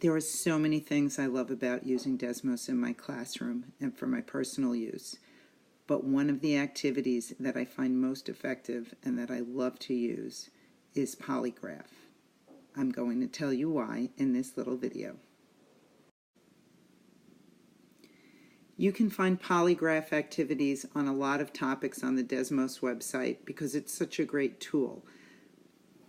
There are so many things I love about using Desmos in my classroom and for my personal use, but one of the activities that I find most effective and that I love to use is polygraph. I'm going to tell you why in this little video. You can find polygraph activities on a lot of topics on the Desmos website because it's such a great tool.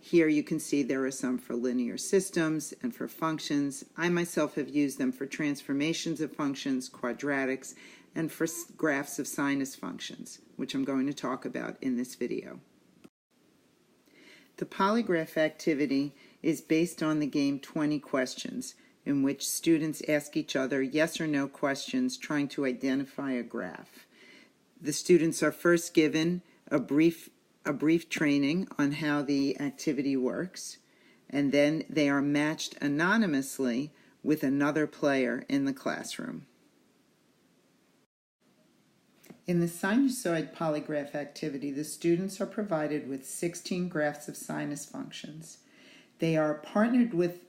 Here you can see there are some for linear systems and for functions. I myself have used them for transformations of functions, quadratics, and for graphs of sinus functions, which I'm going to talk about in this video. The polygraph activity is based on the game 20 questions, in which students ask each other yes or no questions trying to identify a graph. The students are first given a brief training on how the activity works, and then they are matched anonymously with another player in the classroom. In the sinusoid polygraph activity, the students are provided with 16 graphs of sinus functions. They are partnered with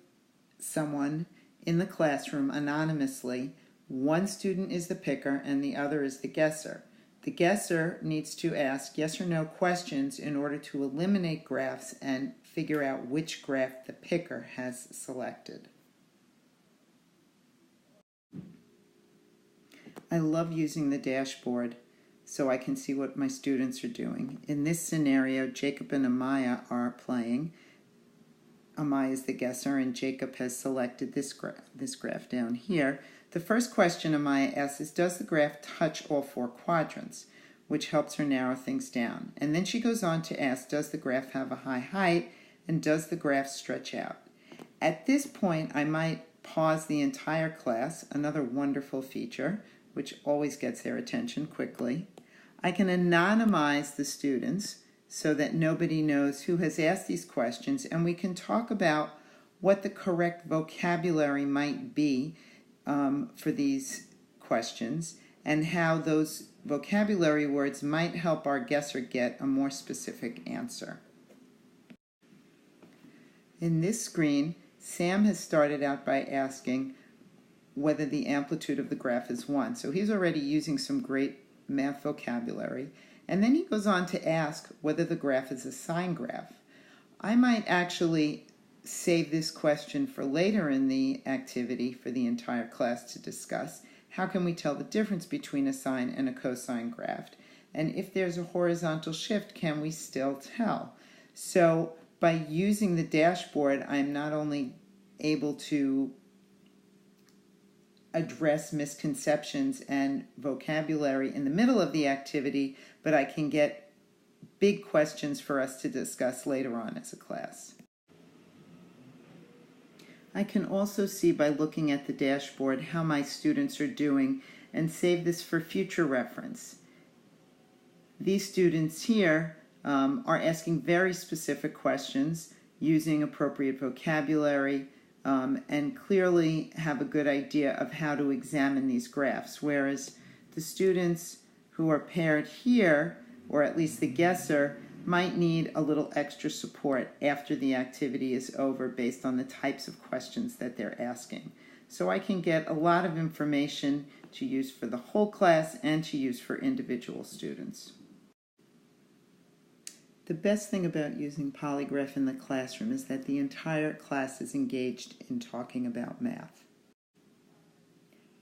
someone in the classroom anonymously. One student is the picker and the other is the guesser. The guesser needs to ask yes or no questions in order to eliminate graphs and figure out which graph the picker has selected. I love using the dashboard so I can see what my students are doing. In this scenario, Jacob and Amaya are playing. Amaya is the guesser and Jacob has selected this graph down here. The first question Amaya asks is, does the graph touch all four quadrants? Which helps her narrow things down. And then she goes on to ask, does the graph have a high height? And does the graph stretch out? At this point, I might pause the entire class, another wonderful feature, which always gets their attention quickly. I can anonymize the students so that nobody knows who has asked these questions, and we can talk about what the correct vocabulary might be for these questions and how those vocabulary words might help our guesser get a more specific answer. In this screen, Sam has started out by asking whether the amplitude of the graph is 1. So he's already using some great math vocabulary. And then he goes on to ask whether the graph is a sine graph. I might actually save this question for later in the activity for the entire class to discuss. How can we tell the difference between a sine and a cosine graph? And if there's a horizontal shift, can we still tell? So by using the dashboard, I'm not only able to address misconceptions and vocabulary in the middle of the activity, but I can get big questions for us to discuss later on as a class. I can also see by looking at the dashboard how my students are doing and save this for future reference. These students here are asking very specific questions using appropriate vocabulary and clearly have a good idea of how to examine these graphs, whereas the students who are paired here, or at least the guesser, might need a little extra support after the activity is over based on the types of questions that they're asking. So I can get a lot of information to use for the whole class and to use for individual students. The best thing about using polygraph in the classroom is that the entire class is engaged in talking about math.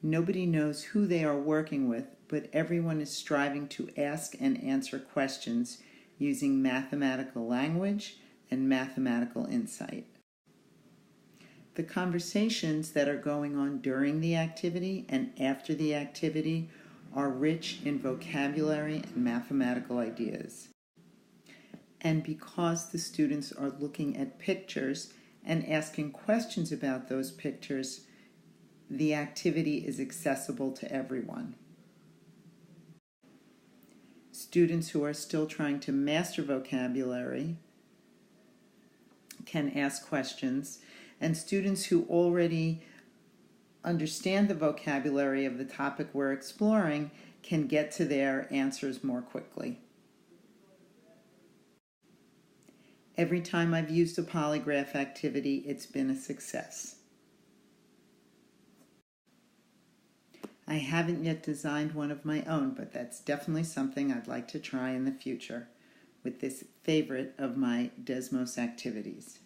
Nobody knows who they are working with, but everyone is striving to ask and answer questions using mathematical language and mathematical insight. The conversations that are going on during the activity and after the activity are rich in vocabulary and mathematical ideas. And because the students are looking at pictures and asking questions about those pictures, the activity is accessible to everyone. Students who are still trying to master vocabulary can ask questions, and students who already understand the vocabulary of the topic we're exploring can get to their answers more quickly. Every time I've used a polygraph activity, it's been a success. I haven't yet designed one of my own, but that's definitely something I'd like to try in the future with this favorite of my Desmos activities.